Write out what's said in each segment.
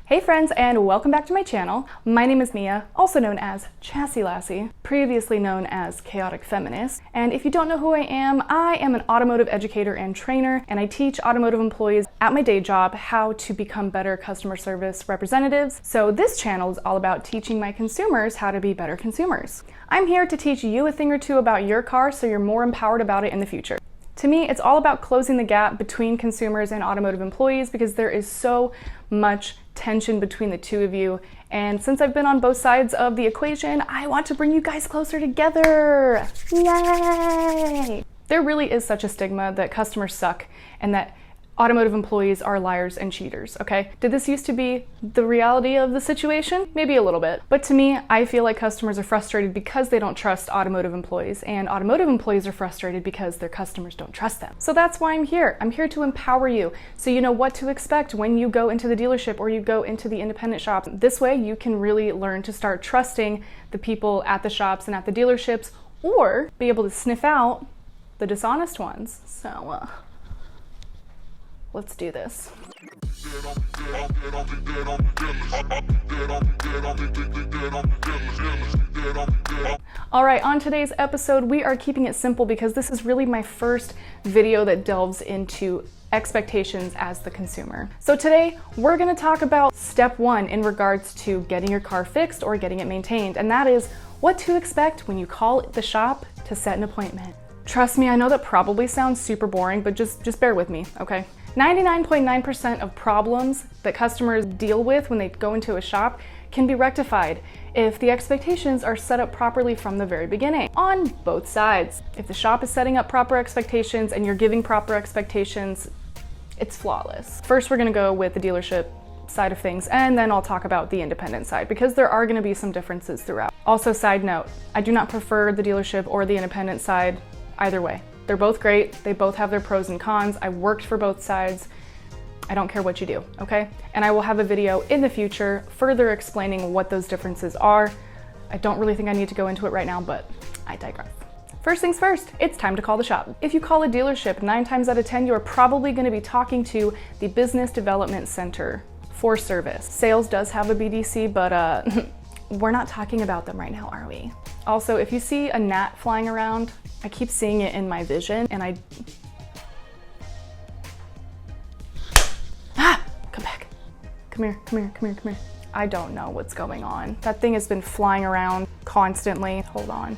Hey friends, and welcome back to my channel. My name is Mia, also known as ChassisLassie, previously known as Chaotic Feminist. And if you don't know who I am an automotive educator and trainer, and I teach automotive employees at my day job how to become better customer service representatives. So this channel is all about teaching my consumers how to be better consumers. I'm here to teach you a thing or two about your car so you're more empowered about it in the future. To me, it's all about closing the gap between consumers and automotive employees because there is so much tension between the two of you. And since I've been on both sides of the equation, I want to bring you guys closer together. Yay! There really is such a stigma that customers suck and that automotive employees are liars and cheaters, okay? Did this used to be the reality of the situation? Maybe a little bit. But to me, I feel like customers are frustrated because they don't trust automotive employees, and automotive employees are frustrated because their customers don't trust them. So that's why I'm here. I'm here to empower you so you know what to expect when you go into the dealership or you go into the independent shop. This way you can really learn to start trusting the people at the shops and at the dealerships, or be able to sniff out the dishonest ones. So, let's do this. All right, on today's episode, we are keeping it simple because this is really my first video that delves into expectations as the consumer. So today, we're gonna talk about step one in regards to getting your car fixed or getting it maintained, and that is what to expect when you call the shop to set an appointment. Trust me, I know that probably sounds super boring, but just bear with me, okay? 99.9% of problems that customers deal with when they go into a shop can be rectified if the expectations are set up properly from the very beginning, on both sides. If the shop is setting up proper expectations and you're giving proper expectations, it's flawless. First, we're gonna go with the dealership side of things, and then I'll talk about the independent side because there are gonna be some differences throughout. Also, side note, I do not prefer the dealership or the independent side either way. They're both great. They both have their pros and cons. I worked for both sides. I don't care what you do, okay? And I will have a video in the future further explaining what those differences are. I don't really think I need to go into it right now, but I digress. First things first, it's time to call the shop. If you call a dealership, 9 times out of 10, you are probably gonna be talking to the Business Development Center for service. Sales does have a BDC, but we're not talking about them right now, are we? Also, if you see a gnat flying around, I keep seeing it in my vision, and come back. Come here. I don't know what's going on. That thing has been flying around constantly. Hold on.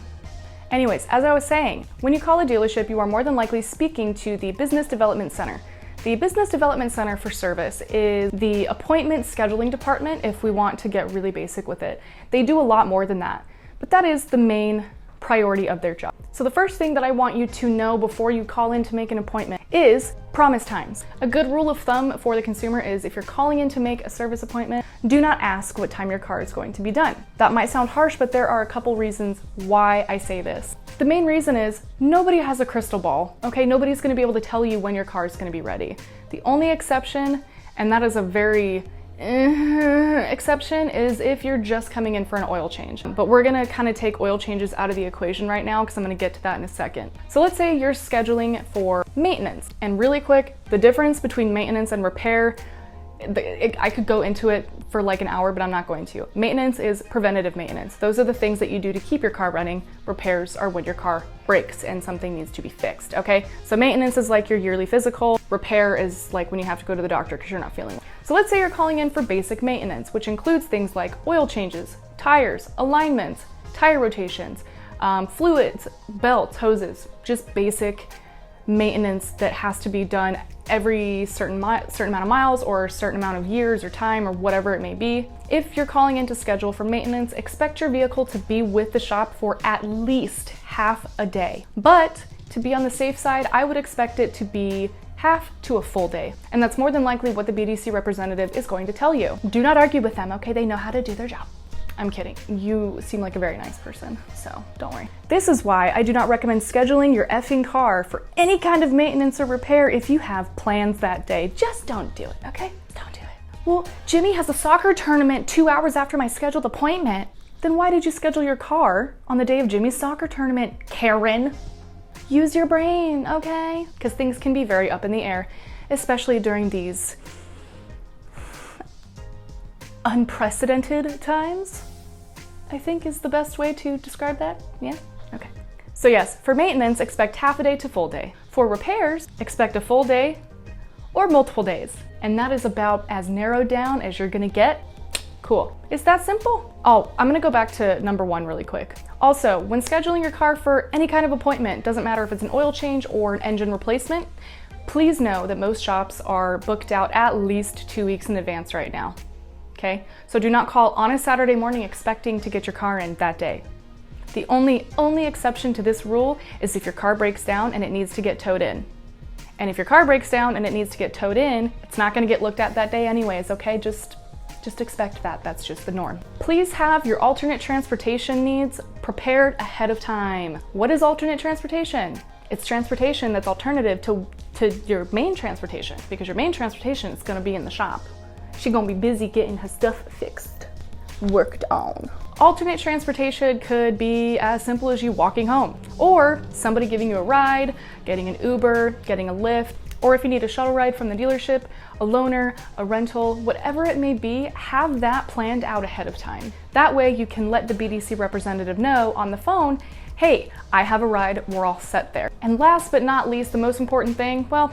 Anyways, as I was saying, when you call a dealership, you are more than likely speaking to the Business Development Center. The Business Development Center for Service is the appointment scheduling department if we want to get really basic with it. They do a lot more than that, but that is the main priority of their job. So the first thing that I want you to know before you call in to make an appointment is promise times. A good rule of thumb for the consumer is if you're calling in to make a service appointment, do not ask what time your car is going to be done. That might sound harsh, but there are a couple reasons why I say this. The main reason is nobody has a crystal ball, okay? Nobody's gonna be able to tell you when your car is gonna be ready. The only exception, and that is a very exception, is if you're just coming in for an oil change. But we're gonna kind of take oil changes out of the equation right now because I'm gonna get to that in a second. So let's say you're scheduling for maintenance. And really quick, the difference between maintenance and repair, I could go into it for like an hour, but I'm not going to. Maintenance is preventative maintenance. Those are the things that you do to keep your car running. Repairs are when your car breaks and something needs to be fixed, okay? So maintenance is like your yearly physical. Repair is like when you have to go to the doctor because you're not feeling well. So let's say you're calling in for basic maintenance, which includes things like oil changes, tires, alignments, tire rotations, fluids, belts, hoses, just basic maintenance that has to be done every certain amount of miles or a certain amount of years or time or whatever it may be. If you're calling in to schedule for maintenance, expect your vehicle to be with the shop for at least half a day. But to be on the safe side, I would expect it to be half to a full day. And that's more than likely what the BDC representative is going to tell you. Do not argue with them, okay? They know how to do their job. I'm kidding. You seem like a very nice person, so don't worry. This is why I do not recommend scheduling your effing car for any kind of maintenance or repair if you have plans that day. Just don't do it, okay? Don't do it. Well, Jimmy has a soccer tournament 2 hours after my scheduled appointment. Then why did you schedule your car on the day of Jimmy's soccer tournament, Karen? Use your brain, okay? Because things can be very up in the air, especially during these unprecedented times, I think is the best way to describe that. Yeah? Okay. So yes, for maintenance, expect half a day to full day. For repairs, expect a full day or multiple days. And that is about as narrowed down as you're gonna get. Cool. It's that simple. Oh, I'm gonna go back to number 1 really quick. Also, when scheduling your car for any kind of appointment, doesn't matter if it's an oil change or an engine replacement, please know that most shops are booked out at least 2 weeks in advance right now. Okay? So do not call on a Saturday morning expecting to get your car in that day. The only exception to this rule is if your car breaks down and it needs to get towed in. And if your car breaks down and it needs to get towed in, it's not gonna get looked at that day anyways, okay? Just expect that. That's just the norm. Please have your alternate transportation needs prepared ahead of time. What is alternate transportation? It's transportation that's alternative to your main transportation, because your main transportation is gonna be in the shop. She's gonna be busy getting her stuff fixed, worked on. Alternate transportation could be as simple as you walking home, or somebody giving you a ride, getting an Uber, getting a Lyft, or if you need a shuttle ride from the dealership, a loaner, a rental, whatever it may be, have that planned out ahead of time. That way you can let the BDC representative know on the phone, hey, I have a ride, we're all set there. And last but not least, the most important thing, well,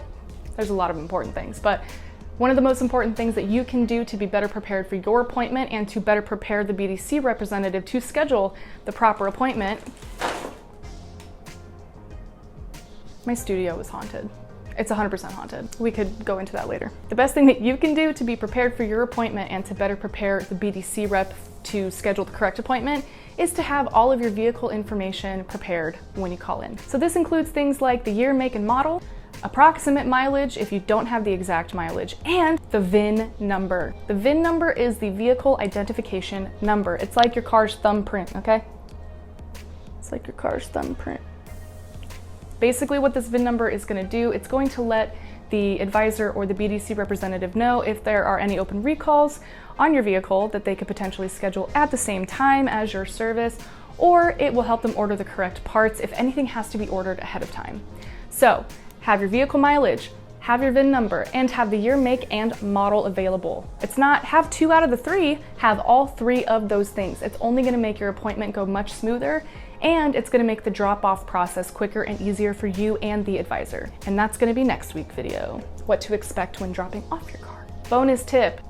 there's a lot of important things, but one of the most important things that you can do to be better prepared for your appointment and to better prepare the BDC representative to schedule the proper appointment. My studio is haunted. It's 100% haunted. We could go into that later. The best thing that you can do to be prepared for your appointment and to better prepare the BDC rep to schedule the correct appointment is to have all of your vehicle information prepared when you call in. So this includes things like the year, make, and model, approximate mileage if you don't have the exact mileage, and the VIN number. The VIN number is the vehicle identification number. It's like your car's thumbprint, okay? It's like your car's thumbprint. Basically what this VIN number is going to do, it's going to let the advisor or the BDC representative know if there are any open recalls on your vehicle that they could potentially schedule at the same time as your service, or it will help them order the correct parts if anything has to be ordered ahead of time. So have your vehicle mileage, have your VIN number, and have the year, make, and model available. It's not have 2 out of the 3, have all 3 of those things. It's only going to make your appointment go much smoother, and it's going to make the drop-off process quicker and easier for you and the advisor. And that's going to be next week's video, what to expect when dropping off your car. Bonus tip,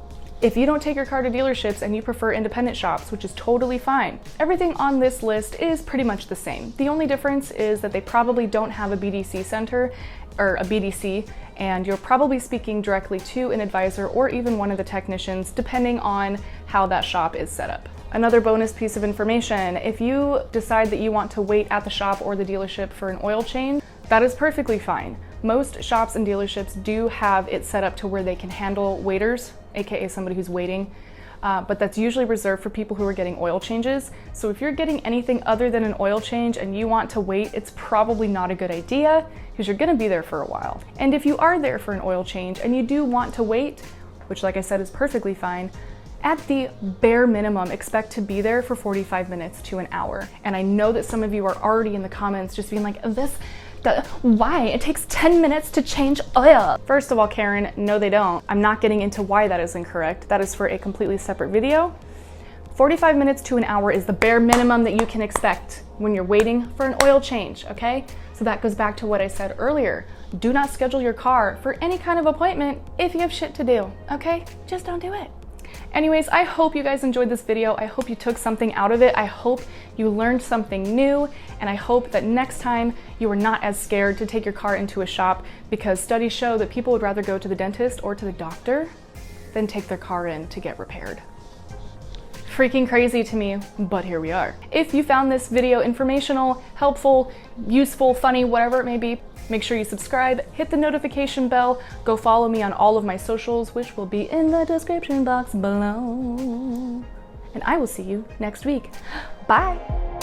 if you don't take your car to dealerships and you prefer independent shops, which is totally fine, everything on this list is pretty much the same. The only difference is that they probably don't have a BDC center or a BDC, and you're probably speaking directly to an advisor or even one of the technicians, depending on how that shop is set up. Another bonus piece of information, if you decide that you want to wait at the shop or the dealership for an oil change, that is perfectly fine. Most shops and dealerships do have it set up to where they can handle waiters, aka somebody who's waiting, but that's usually reserved for people who are getting oil changes. So if you're getting anything other than an oil change and you want to wait, it's probably not a good idea because you're gonna be there for a while. And if you are there for an oil change and you do want to wait, which like I said is perfectly fine, at the bare minimum, expect to be there for 45 minutes to an hour. And I know that some of you are already in the comments just being like, why? It takes 10 minutes to change oil. First of all, Karen, no they don't. I'm not getting into why that is incorrect. That is for a completely separate video. 45 minutes to an hour is the bare minimum that you can expect when you're waiting for an oil change, okay? So that goes back to what I said earlier. Do not schedule your car for any kind of appointment if you have shit to do, okay? Just don't do it. Anyways, I hope you guys enjoyed this video. I hope you took something out of it. I hope you learned something new, and I hope that next time you are not as scared to take your car into a shop, because studies show that people would rather go to the dentist or to the doctor than take their car in to get repaired. Freaking crazy to me, but here we are. If you found this video informational, helpful, useful, funny, whatever it may be, make sure you subscribe, hit the notification bell, go follow me on all of my socials, which will be in the description box below. And I will see you next week. Bye.